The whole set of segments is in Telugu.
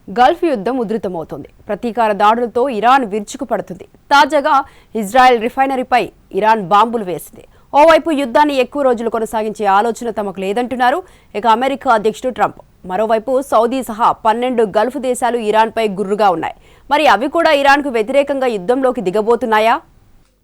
గల్ఫ్ యుద్ధం ఉధృతమవుతోంది. ప్రతీకార దాడులతో ఇరాన్ విరుచుకుపడుతుంది. తాజాగా ఇజ్రాయెల్ రిఫైనరీపై ఇరాన్ బాంబులు వేసింది. ఓవైపు యుద్ధాన్ని ఎక్కువ రోజులు కొనసాగించే ఆలోచన తమకు లేదంటున్నారు ఇక అమెరికా అధ్యక్షుడు ట్రంప్. మరోవైపు సౌదీ సహా 12 గల్ఫ్ దేశాలు ఇరాన్పై గుర్రుగా ఉన్నాయి. మరి అవి కూడా ఇరాన్కు వ్యతిరేకంగా యుద్ధంలోకి దిగబోతున్నాయా?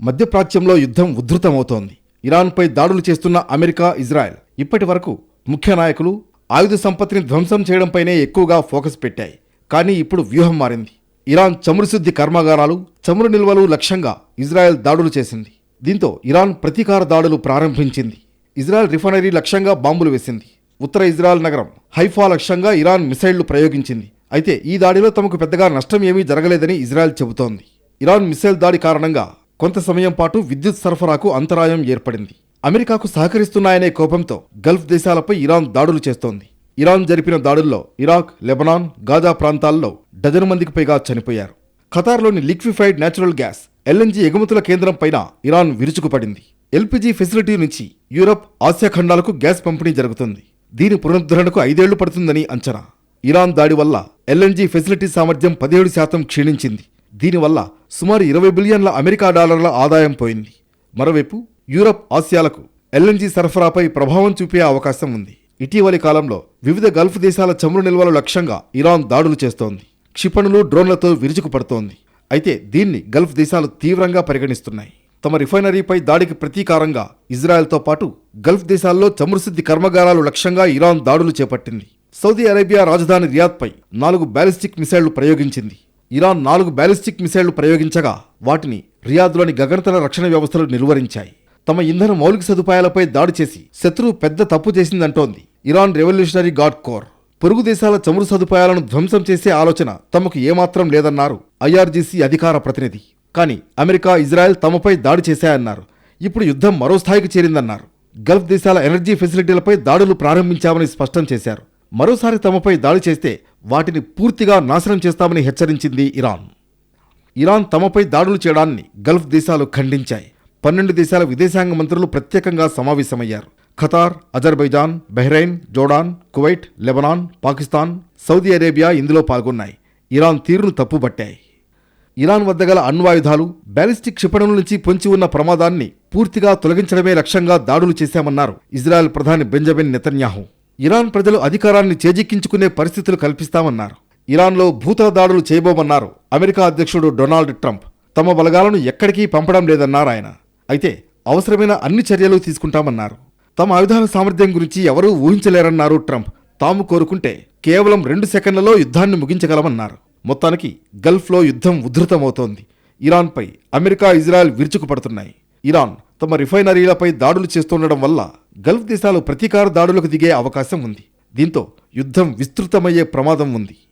మధ్యప్రాచ్యంలో యుద్ధం ఉధృతమవుతోంది. ఇరాన్పై దాడులు చేస్తున్న అమెరికా, ఇజ్రాయెల్ ఇప్పటి వరకు ముఖ్య నాయకులు ఆయుధ సంపత్తిని ధ్వంసం చేయడంపైనే ఎక్కువగా ఫోకస్ పెట్టాయి. కానీ ఇప్పుడు వ్యూహం మారింది. ఇరాన్ చమురు శుద్ధి కర్మాగారాలు, చమురు నిల్వలు లక్ష్యంగా ఇజ్రాయెల్ దాడులు చేసింది. దీంతో ఇరాన్ ప్రతీకార దాడులు ప్రారంభించింది. ఇజ్రాయెల్ రిఫైనరీ లక్ష్యంగా బాంబులు వేసింది. ఉత్తర ఇజ్రాయెల్ నగరం హైఫా లక్ష్యంగా ఇరాన్ మిసైళ్లు ప్రయోగించింది. అయితే ఈ దాడిలో తమకు పెద్దగా నష్టం ఏమీ జరగలేదని ఇజ్రాయెల్ చెబుతోంది. ఇరాన్ మిసైల్ దాడి కారణంగా కొంత సమయం పాటు విద్యుత్ సరఫరాకు అంతరాయం ఏర్పడింది. అమెరికాకు సహకరిస్తున్నాయనే కోపంతో గల్ఫ్ దేశాలపై ఇరాన్ దాడులు చేస్తోంది. ఇరాన్ జరిపిన దాడుల్లో ఇరాక్, లెబనాన్, గాజా ప్రాంతాల్లో డజను మందికి పైగా చనిపోయారు. ఖతార్లోని లిక్విఫైడ్ న్యాచురల్ గ్యాస్ ఎల్ఎన్జీ ఎగుమతుల కేంద్రం పైన ఇరాన్ విరుచుకుపడింది. ఎల్పీజీ ఫెసిలిటీ నుంచి యూరప్, ఆసియా ఖండాలకు గ్యాస్ పంపిణీ జరుగుతుంది. దీని పునరుద్ధరణకు 5 ఏళ్లు పడుతుందని అంచనా. ఇరాన్ దాడి వల్ల ఎల్ఎన్జీ ఫెసిలిటీ సామర్థ్యం 17% క్షీణించింది. దీనివల్ల సుమారు 20 బిలియన్ల అమెరికా డాలర్ల ఆదాయం పోయింది. మరోవైపు యూరప్, ఆసియాలకు ఎల్ఎన్జీ సరఫరాపై ప్రభావం చూపే అవకాశం ఉంది. ఇటీవలి కాలంలో వివిధ గల్ఫ్ దేశాల చమురు నిల్వల లక్ష్యంగా ఇరాన్ దాడులు చేస్తోంది. క్షిపణులు, డ్రోన్లతో విరుచుకుపడుతోంది. అయితే దీన్ని గల్ఫ్ దేశాలు తీవ్రంగా పరిగణిస్తున్నాయి. తమ రిఫైనరీపై దాడికి ప్రతీకారంగా ఇజ్రాయెల్తో పాటు గల్ఫ్ దేశాల్లో చమురు శుద్ధి కర్మాగారాలు లక్ష్యంగా ఇరాన్ దాడులు చేపట్టింది. సౌదీ అరేబియా రాజధాని రియాద్పై 4 బ్యాలిస్టిక్ మిసైళ్లు ప్రయోగించింది. ఇరాన్ 4 బ్యాలిస్టిక్ మిసైళ్లు ప్రయోగించగా వాటిని రియాద్లోని గగనతల రక్షణ వ్యవస్థలు నిర్వహించాయి. తమ ఇంధన మౌలిక సదుపాయాలపై దాడి చేసి శత్రువు పెద్ద తప్పు చేసిందంటోంది ఇరాన్ రెవల్యూషనరీ గార్డ్ కోర్. పొరుగు దేశాల చమురు సదుపాయాలను ధ్వంసం చేసే ఆలోచన తమకు ఏమాత్రం లేదన్నారు ఐఆర్జీసీ అధికార ప్రతినిధి. కానీ అమెరికా, ఇజ్రాయెల్ తమపై దాడి చేశాయన్నారు. ఇప్పుడు యుద్ధం మరో స్థాయికి చేరిందన్నారు. గల్ఫ్ దేశాల ఎనర్జీ ఫెసిలిటీలపై దాడులు ప్రారంభించామని స్పష్టం చేశారు. మరోసారి తమపై దాడి చేస్తే వాటిని పూర్తిగా నాశనం చేస్తామని హెచ్చరించింది ఇరాన్. ఇరాన్ తమపై దాడులు చేయడాన్ని గల్ఫ్ దేశాలు ఖండించాయి. 12 దేశాల విదేశాంగ మంత్రులు ప్రత్యేకంగా సమావేశమయ్యారు. Qatar, Azerbaijan, Bahrain, Jordan, Kuwait, Lebanon, Pakistan, Saudi Arabia ఇందులో పాల్గొన్నాయి. ఇరాన్ తీరును తప్పుబట్టాయి. ఇరాన్ వద్ద గల అణ్వాయుధాలు, బ్యాలిస్టిక్ క్షిపణుల నుంచి పొంచి ఉన్న ప్రమాదాన్ని పూర్తిగా తొలగించడమే లక్ష్యంగా దాడులు చేశామన్నారు ఇజ్రాయెల్ ప్రధాని బెంజమిన్ నెతన్యాహు. ఇరాన్ ప్రజలు అధికారాన్ని చేజిక్కించుకునే పరిస్థితులు కల్పిస్తామన్నారు. ఇరాన్లో భూతల దాడులు చేయబోమన్నారు అమెరికా అధ్యక్షుడు డొనాల్డ్ ట్రంప్. తమ బలగాలను ఎక్కడికి పంపడం లేదన్నారు ఆయన. అయితే అవసరమైన అన్ని చర్యలు తీసుకుంటామన్నారు. తమ ఆయుధాల సామర్థ్యం గురించి ఎవరూ ఊహించలేరన్నారు ట్రంప్. తాము కోరుకుంటే కేవలం 2 సెకండ్లలో యుద్ధాన్ని ముగించగలమన్నారు. మొత్తానికి గల్ఫ్లో యుద్ధం ఉధృతమవుతోంది. ఇరాన్పై అమెరికా, ఇజ్రాయెల్ విరుచుకుపడుతున్నాయి. ఇరాన్ తమ రిఫైనరీలపై దాడులు చేస్తుండడం వల్ల గల్ఫ్ దేశాలు ప్రతీకార దాడులకు దిగే అవకాశం ఉంది. దీంతో యుద్ధం విస్తృతమయ్యే ప్రమాదం ఉంది.